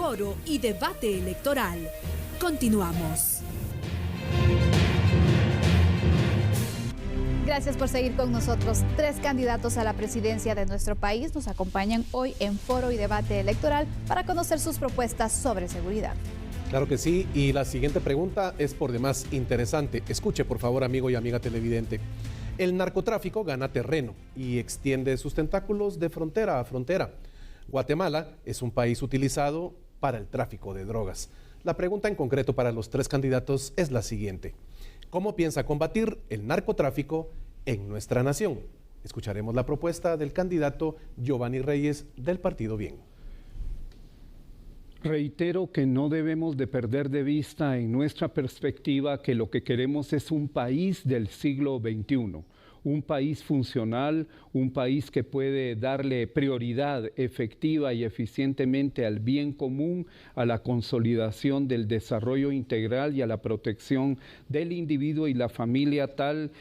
Foro y Debate Electoral. Continuamos. Gracias por seguir con nosotros. 3 candidatos a la presidencia de nuestro país nos acompañan hoy en Foro y Debate Electoral para conocer sus propuestas sobre seguridad. Claro que sí, y la siguiente pregunta es por demás interesante. Escuche, por favor, amigo y amiga televidente. El narcotráfico gana terreno y extiende sus tentáculos de frontera a frontera. Guatemala es un país utilizado para el tráfico de drogas. La pregunta en concreto para los 3 candidatos es la siguiente. ¿Cómo piensa combatir el narcotráfico en nuestra nación? Escucharemos la propuesta del candidato Giovanni Reyes del Partido Bien. Reitero que no debemos de perder de vista en nuestra perspectiva que lo que queremos es un país del siglo XXI. Un país funcional, un país que puede darle prioridad efectiva y eficientemente al bien común, a la consolidación del desarrollo integral y a la protección del individuo y la familia tal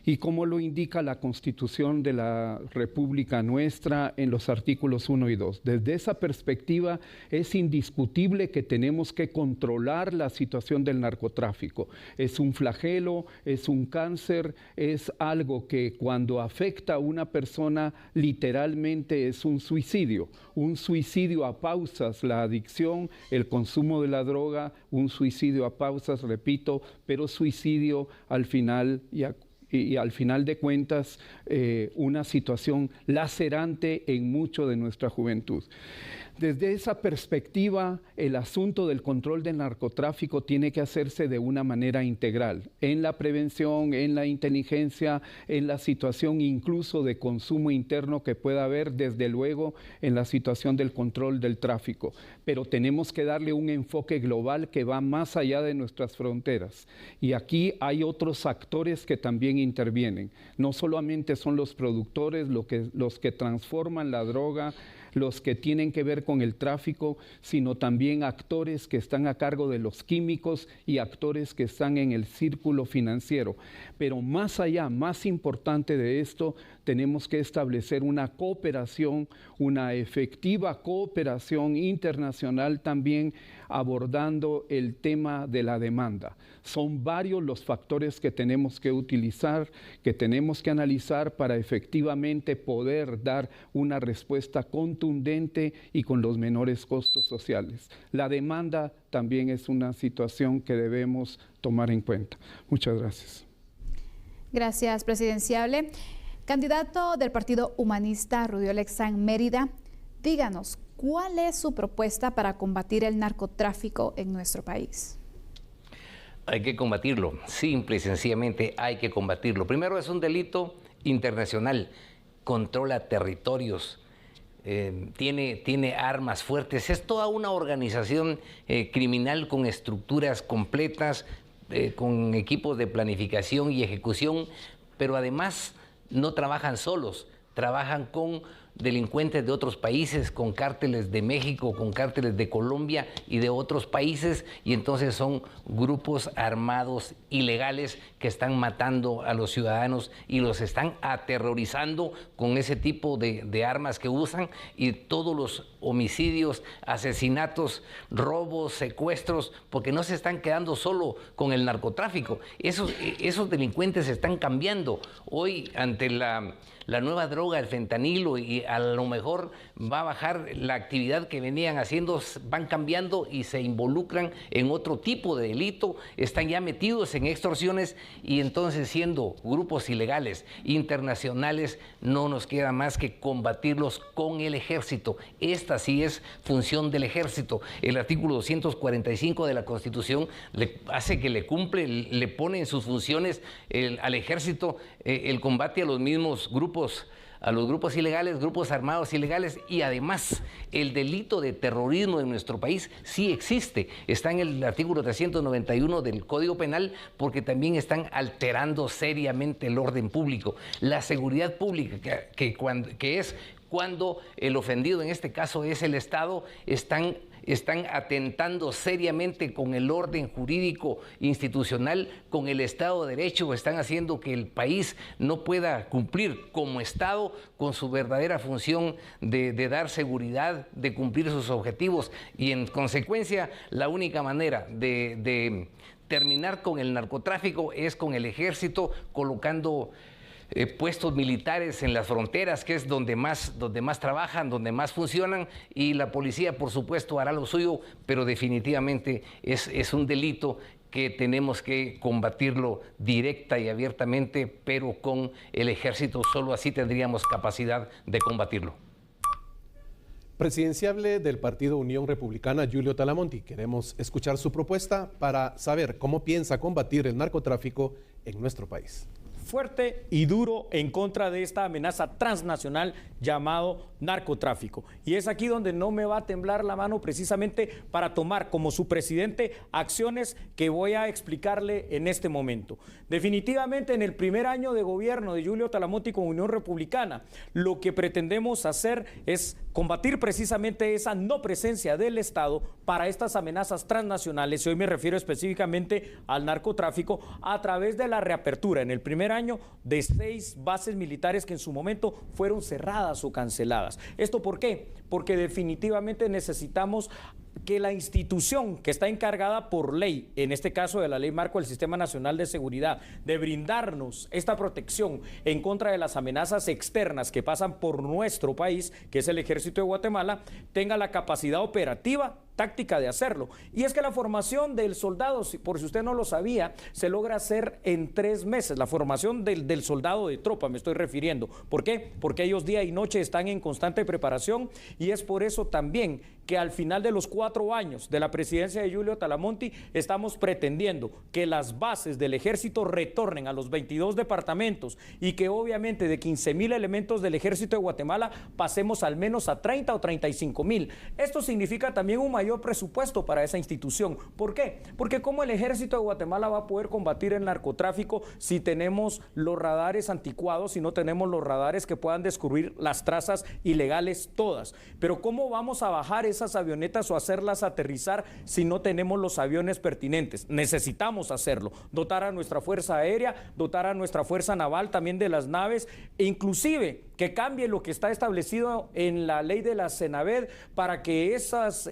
y como lo indica la Constitución de la República nuestra en los artículos 1 y 2. Desde esa perspectiva es indiscutible que tenemos que controlar la situación del narcotráfico. Es un flagelo, es un cáncer, es algo que cuando afecta a una persona literalmente es un suicidio a pausas, la adicción, el consumo de la droga, un suicidio a pausas, repito, pero suicidio al final y al final de cuentas una situación lacerante en mucho de nuestra juventud. Desde esa perspectiva, el asunto del control del narcotráfico tiene que hacerse de una manera integral, en la prevención, en la inteligencia, en la situación incluso de consumo interno que pueda haber, desde luego, en la situación del control del tráfico. Pero tenemos que darle un enfoque global que va más allá de nuestras fronteras. Y aquí hay otros actores que también intervienen. No solamente son los productores, los que transforman la droga, los que tienen que ver con el tráfico, sino también actores que están a cargo de los químicos y actores que están en el círculo financiero. Pero más allá, más importante de esto, tenemos que establecer una cooperación, una efectiva cooperación internacional también abordando el tema de la demanda. Son varios los factores que tenemos que utilizar, que tenemos que analizar para efectivamente poder dar una respuesta contundente y con los menores costos sociales. La demanda también es una situación que debemos tomar en cuenta. Muchas gracias. Gracias, presidenciable. Candidato del Partido Humanista, Rudy Olexán Mérida, díganos, ¿cuál es su propuesta para combatir el narcotráfico en nuestro país? Hay que combatirlo, simple y sencillamente hay que combatirlo. Primero, es un delito internacional, controla territorios, tiene armas fuertes, es toda una organización criminal con estructuras completas, con equipos de planificación y ejecución, pero además no trabajan solos, trabajan con delincuentes de otros países, con cárteles de México, con cárteles de Colombia y de otros países, y entonces son grupos armados ilegales que están matando a los ciudadanos y los están aterrorizando con ese tipo de armas que usan, y todos los homicidios, asesinatos, robos, secuestros, porque no se están quedando solo con el narcotráfico. Esos delincuentes están cambiando. Hoy, ante la nueva droga, el fentanilo, y a lo mejor va a bajar la actividad que venían haciendo, van cambiando y se involucran en otro tipo de delito, están ya metidos en extorsiones, y entonces, siendo grupos ilegales internacionales, no nos queda más que combatirlos con el ejército. Esta sí es función del ejército. El artículo 245 de la Constitución hace que le pone en sus funciones al ejército el combate a los mismos grupos, a los grupos ilegales, grupos armados ilegales, y además el delito de terrorismo en nuestro país sí existe. Está en el artículo 391 del Código Penal, porque también están alterando seriamente el orden público. La seguridad pública, que es cuando el ofendido, en este caso es el Estado, están están atentando seriamente con el orden jurídico institucional, con el Estado de Derecho, están haciendo que el país no pueda cumplir como Estado con su verdadera función de dar seguridad, de cumplir sus objetivos, y en consecuencia la única manera de terminar con el narcotráfico es con el ejército colocando puestos militares en las fronteras, que es donde más trabajan, donde más funcionan, y la policía, por supuesto, hará lo suyo, pero definitivamente es un delito que tenemos que combatirlo directa y abiertamente, pero con el ejército. Solo así tendríamos capacidad de combatirlo. Presidenciable del Partido Unión Republicana, Giulio Talamonti, queremos escuchar su propuesta para saber cómo piensa combatir el narcotráfico en nuestro país. Fuerte y duro en contra de esta amenaza transnacional llamado narcotráfico. Y es aquí donde no me va a temblar la mano precisamente para tomar como su presidente acciones que voy a explicarle en este momento. Definitivamente en el primer año de gobierno de Giulio Talamonti con Unión Republicana, lo que pretendemos hacer es combatir precisamente esa no presencia del Estado para estas amenazas transnacionales, y hoy me refiero específicamente al narcotráfico, a través de la reapertura en el primer año de 6 bases militares que en su momento fueron cerradas o canceladas. ¿Esto por qué? Porque definitivamente necesitamos que la institución que está encargada por ley, en este caso de la Ley Marco del Sistema Nacional de Seguridad, de brindarnos esta protección en contra de las amenazas externas que pasan por nuestro país, que es el Ejército de Guatemala, tenga la capacidad operativa, táctica de hacerlo. Y es que la formación del soldado, por si usted no lo sabía, se logra hacer en 3 meses. La formación del soldado de tropa me estoy refiriendo. ¿Por qué? Porque ellos día y noche están en constante preparación, y es por eso también que al final de los 4 años de la presidencia de Giulio Talamonti estamos pretendiendo que las bases del ejército retornen a los 22 departamentos, y que obviamente de 15,000 elementos del ejército de Guatemala pasemos al menos a 30 o 35,000. Esto significa también un mayor presupuesto para esa institución. ¿Por qué? Porque ¿cómo el ejército de Guatemala va a poder combatir el narcotráfico si tenemos los radares anticuados, si no tenemos los radares que puedan descubrir las trazas ilegales todas? Pero ¿cómo vamos a bajar esas avionetas o hacerlas aterrizar si no tenemos los aviones pertinentes? Necesitamos hacerlo, dotar a nuestra fuerza aérea, dotar a nuestra fuerza naval también de las naves, e inclusive que cambie lo que está establecido en la ley de la CENAVED para que esas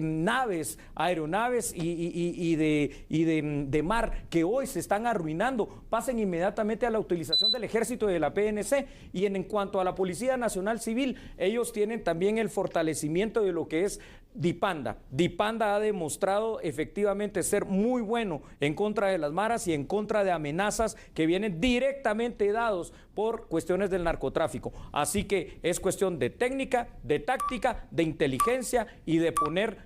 naves, aeronaves y de mar que hoy se están arruinando pasen inmediatamente a la utilización del ejército y de la PNC. Y en cuanto a la Policía Nacional Civil, ellos tienen también el fortalecimiento de lo que es DIPANDA. DIPANDA ha demostrado efectivamente ser muy bueno en contra de las maras y en contra de amenazas que vienen directamente dados por cuestiones del narcotráfico. Así que es cuestión de técnica, de táctica, de inteligencia y de poner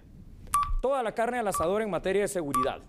toda la carne al asador en materia de seguridad.